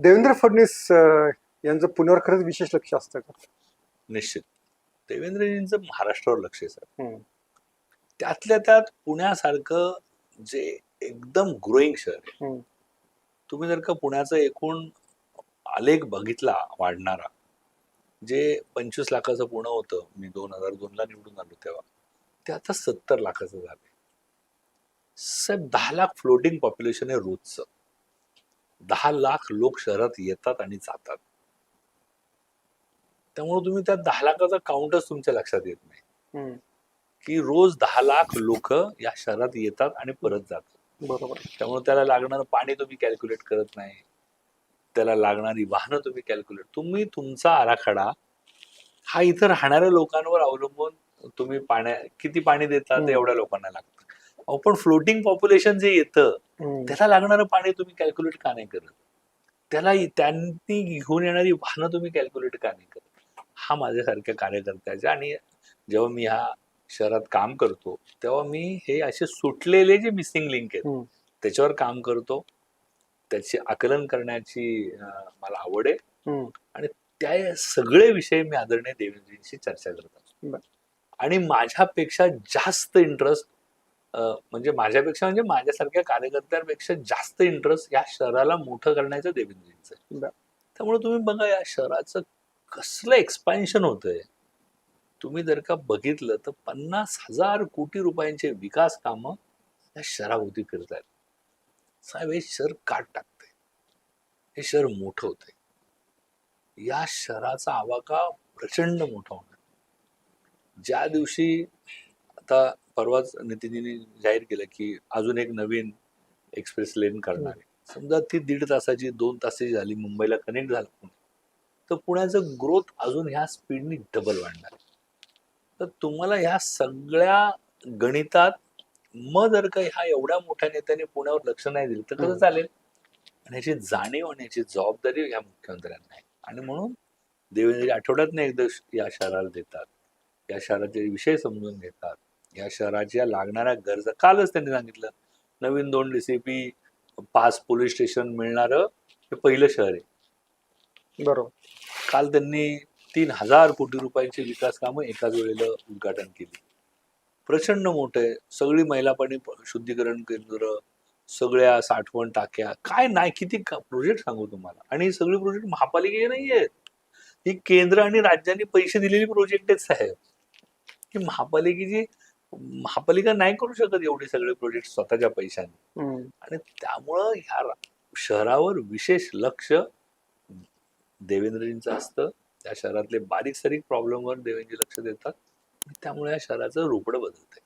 देवेंद्र फडणवीस यांचं पुण्यावर खरंच विशेष लक्ष असतं का? निश्चित. देवेंद्रजींचं महाराष्ट्रावर लक्ष आहे सर. हम्म. त्यातल्या त्यात पुण्यासारखं जे एकदम ग्रोईंग शहर आहे. हम्म. तुम्ही जर का पुण्याचा एकूण आलेख बघितला वाढणारा, जे 25 लाखाचं पुणं होतं, मी 2002 ला निवडून आलो तेव्हा, ते आता 70 लाखाचं झालंय. साहेब 10 लाख फ्लोटिंग पॉप्युलेशन आहे रोजचं. 10 लाख लोक शहरात येतात आणि जातात. त्यामुळे तुम्ही त्या 10 लाखाचा काउंटच तुमच्या लक्षात येत नाही हम्म. की रोज 10 लाख लोक या शहरात येतात आणि परत जातात. बरोबर. त्यामुळे त्याला लागणारं पाणी तुम्ही कॅल्क्युलेट करत नाही, त्याला लागणारी वाहनं तुम्ही तुमचा आराखडा हा इथं राहणाऱ्या लोकांवर अवलंबून तुम्ही किती पाणी देतात ते एवढ्या लोकांना लागतं. पण फ्लोटिंग पॉप्युलेशन जे येतं त्याला लागणारं पाणी तुम्ही कॅल्क्युलेट का नाही करत? त्यांनी घेऊन येणारी वाहनं तुम्ही कॅल्क्युलेट का नाही करत? हा माझ्यासारख्या कार्यकर्त्याचा. आणि जेव्हा मी ह्या शहरात काम करतो तेव्हा मी हे असे सुटलेले जे मिसिंग लिंक आहेत त्याच्यावर काम करतो. त्याचे आकलन करण्याची मला आवड आहे आणि त्या सगळे विषय मी आदरणीय देवेंद्रजींशी चर्चा करत असतो. आणि माझ्यापेक्षा जास्त इंटरेस्ट म्हणजे माझ्यासारख्या कार्यकर्त्यांपेक्षा जास्त इंटरेस्ट या शहराला मोठं करण्याचं देवेंद्रजींचं आहे. त्यामुळे तुम्ही बघा या शहराचं कसलं एक्सपान्शन होतंय. तुम्ही जर का बघितलं तर 50,000 कोटी रुपयांचे विकास कामं या शहराभोवती फिरत आहेत. साहेब हे शहर काट टाकतंय, हे शहर मोठं होतंय. या शहराचा आवाका प्रचंड मोठा होणार. ज्या दिवशी आता परवाच नितीनने जाहीर केलं की अजून एक नवीन एक्सप्रेस लेन करणार आहे. समजा ती 1.5 तासाची 2 तासाची झाली, मुंबईला कनेक्ट झालं पुणे, तर पुण्याचं ग्रोथ अजून ह्या स्पीडनी डबल वाढणार आहे. तर तुम्हाला ह्या सगळ्या गणितात मग जर का ह्या एवढ्या मोठ्या नेत्याने पुण्यावर लक्ष नाही दिलं तर कसं चालेल? आणि याची जाणीव आणि याची जबाबदारी ह्या मुख्यमंत्र्यांना आहे. आणि म्हणून देवेंद्र आठवड्यातनं एकदा या शहराला देतात, या शहराचे विषय समजून घेतात, या शहराच्या लागणाऱ्या गरजा. कालच त्यांनी सांगितलं नवीन 2 DCP 5 पोलीस स्टेशन मिळणारं हे पहिलं शहर आहे. बरोबर. काल त्यांनी 3,000 कोटी रुपयांची विकास कामं एकाच वेळेला उद्घाटन केली. प्रचंड मोठं आहे. सगळी मैला पाणी शुद्धीकरण केंद्र, सगळ्या साठवण टाक्या, काय नाही किती प्रोजेक्ट सांगू तुम्हाला. आणि ही सगळी प्रोजेक्ट महापालिकेचे नाही आहेत, ही केंद्र आणि राज्यांनी पैसे दिलेली प्रोजेक्ट आहेत साहेब. की महापालिका नाही करू शकत एवढे सगळे प्रोजेक्ट स्वतःच्या पैशाने. आणि त्यामुळं ह्या शहरावर विशेष लक्ष देवेंद्रजींचं असतं. त्या शहरातले बारीक सारीक प्रॉब्लेमवर देवेंद्रजी लक्ष देतात. त्यामुळे या शहराचं रूपडं बदलतंय.